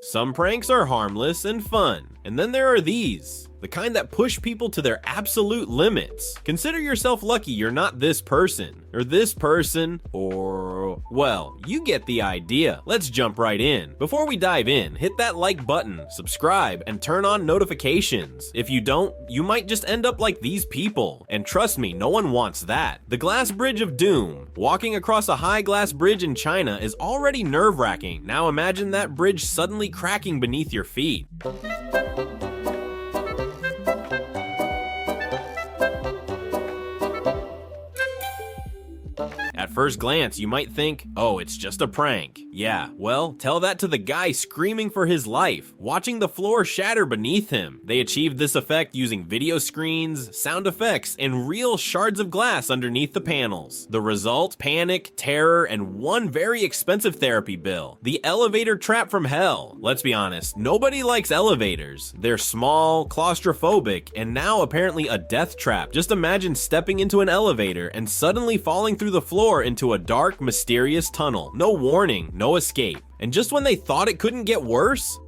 Some pranks are harmless and fun, and then there are these, the kind that push people to their absolute limits. Consider yourself lucky you're not this person, or well, you get the idea. Let's jump right in. Before we dive in, hit that like button, subscribe, and turn on notifications. If you don't, you might just end up like these people, and trust me, no one wants that. The Glass Bridge of Doom. Walking across a high glass bridge in China is already nerve-wracking. Now imagine that bridge suddenly cracking beneath your feet. At first glance, you might think, oh, it's just a prank. Yeah, well, tell that to the guy screaming for his life, watching the floor shatter beneath him. They achieved this effect using video screens, sound effects, and real shards of glass underneath the panels. The result? Panic, terror, and one very expensive therapy bill. The elevator trap from hell. Let's be honest, nobody likes elevators. They're small, claustrophobic, and now apparently a death trap. Just imagine stepping into an elevator and suddenly falling through the floor into a dark, mysterious tunnel. No warning, no escape. And just when they thought it couldn't get worse,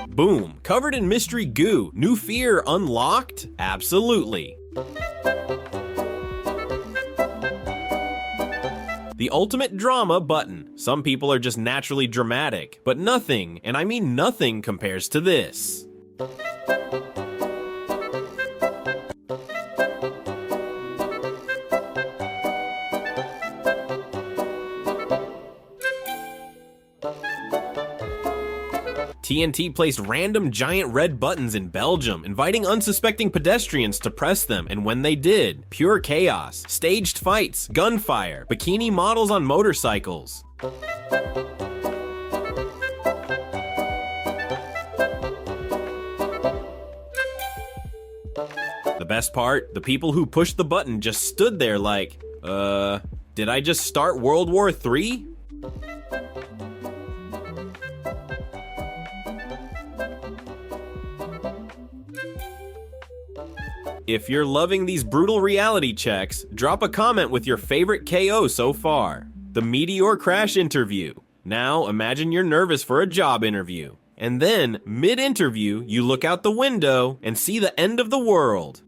boom, covered in mystery goo. New fear unlocked? Absolutely. The ultimate drama button. Some people are just naturally dramatic, but nothing, and I mean nothing, compares to this. TNT placed random giant red buttons in Belgium, inviting unsuspecting pedestrians to press them, and when they did, pure chaos. Staged fights, gunfire, bikini models on motorcycles. The best part, the people who pushed the button just stood there like, did I just start World War III? If you're loving these brutal reality checks, drop a comment with your favorite KO so far. The meteor crash interview. Now imagine you're nervous for a job interview. And then, mid-interview, you look out the window and see the end of the world.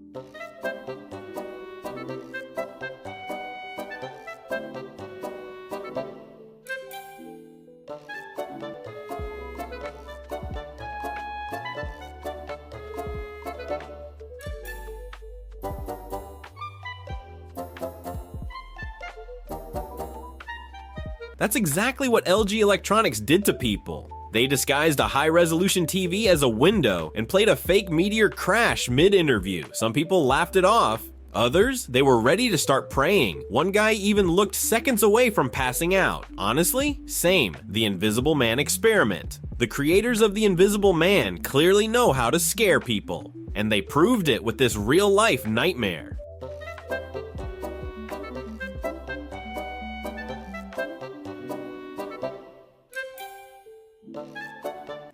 That's exactly what LG Electronics did to people. They disguised a high-resolution TV as a window and played a fake meteor crash mid-interview. Some people laughed it off. Others, they were ready to start praying. One guy even looked seconds away from passing out. Honestly, same. The Invisible Man experiment. The creators of the Invisible Man clearly know how to scare people, and they proved it with this real-life nightmare.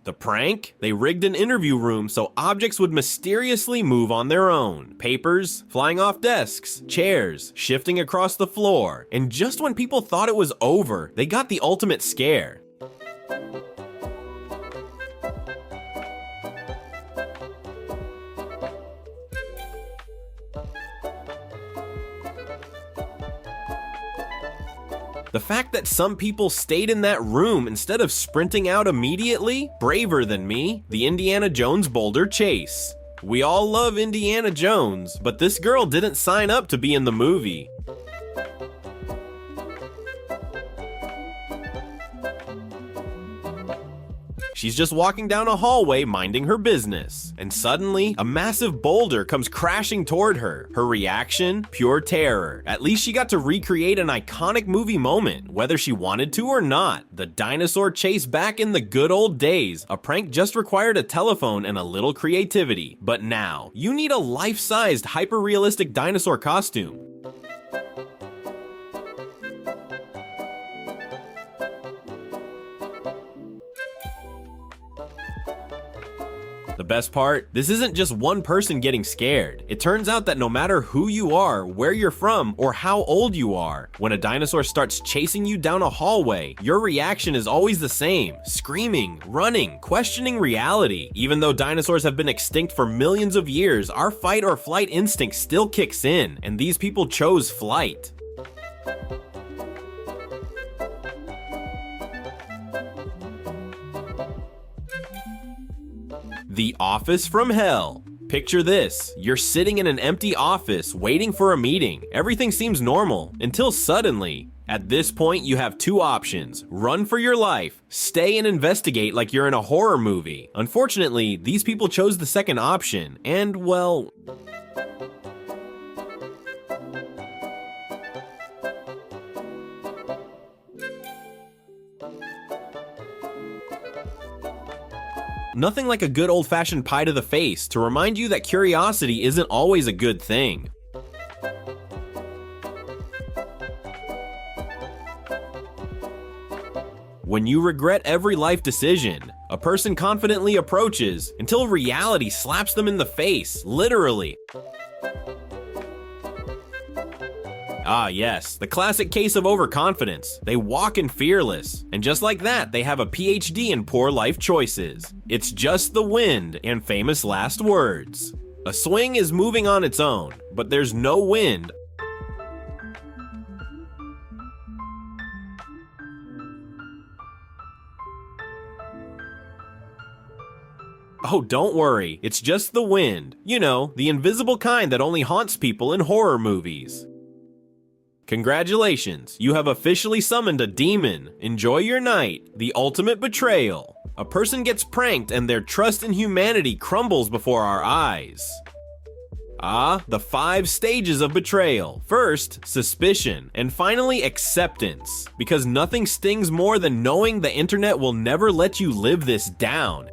The prank? They rigged an interview room so objects would mysteriously move on their own. Papers, flying off desks, chairs, shifting across the floor. And just when people thought it was over, they got the ultimate scare. The fact that some people stayed in that room instead of sprinting out immediately? Braver than me. The Indiana Jones boulder chase. We all love Indiana Jones, but this girl didn't sign up to be in the movie. She's just walking down a hallway minding her business, and suddenly, a massive boulder comes crashing toward her. Her reaction? Pure terror. At least she got to recreate an iconic movie moment, whether she wanted to or not. The dinosaur chase back in the good old days. A prank just required a telephone and a little creativity. But now, you need a life-sized, hyper-realistic dinosaur costume. The best part? This isn't just one person getting scared. It turns out that no matter who you are, where you're from, or how old you are, when a dinosaur starts chasing you down a hallway, your reaction is always the same: screaming, running, questioning reality. Even though dinosaurs have been extinct for millions of years, our fight or flight instinct still kicks in, and these people chose flight. The office from hell. Picture this: you're sitting in an empty office waiting for a meeting. Everything seems normal until suddenly. At this point, you have two options: run for your life, stay and investigate like you're in a horror movie. Unfortunately, these people chose the second option, and well... Nothing like a good old-fashioned pie to the face to remind you that curiosity isn't always a good thing. When you regret every life decision, a person confidently approaches until reality slaps them in the face, literally. Ah yes, the classic case of overconfidence. They walk in fearless, and just like that, they have a PhD in poor life choices. It's just the wind and famous last words. A swing is moving on its own, but there's no wind. Oh, don't worry, it's just the wind. You know, the invisible kind that only haunts people in horror movies. Congratulations, you have officially summoned a demon. Enjoy your night. The ultimate betrayal. A person gets pranked and their trust in humanity crumbles before our eyes. Ah, the 5 stages of betrayal. First, suspicion, and finally acceptance. Because nothing stings more than knowing the internet will never let you live this down.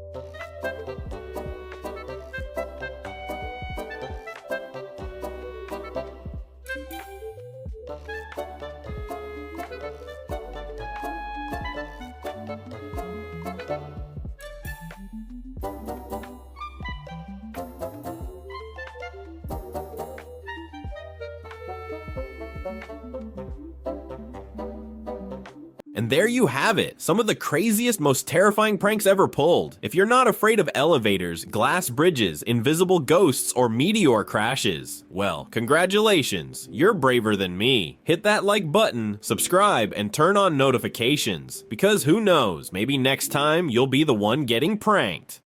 And there you have it, some of the craziest, most terrifying pranks ever pulled. If you're not afraid of elevators, glass bridges, invisible ghosts, or meteor crashes, well, congratulations, you're braver than me. Hit that like button, subscribe, and turn on notifications, because who knows, maybe next time you'll be the one getting pranked.